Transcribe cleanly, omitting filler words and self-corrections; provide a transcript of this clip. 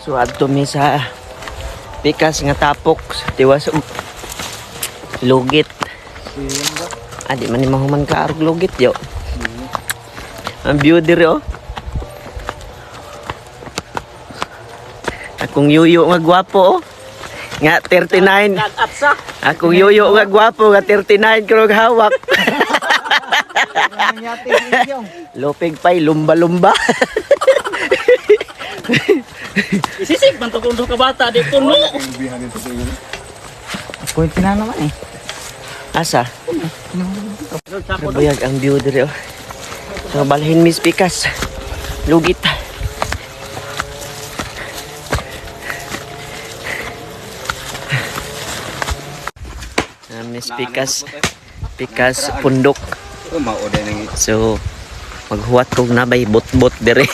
So adto mi sa pikas nga tapok tiwas og lugit. Adi man ni mahuman ka arog lugit yo. Ang view diri oh. Akong yuyo nga gwapo oh. Nga 39. Akong yuyo nga gwapo nga 39 krog hawak. Lopig pay lumba-lumba. Isisig man to kung ka bata di puno. Point na naman eh. Asa? Kabayag ang view diri oh. So balhin mis pikas. Lugit. Mis pikas pundok. So maghuwat kog nabay bot-bot diri.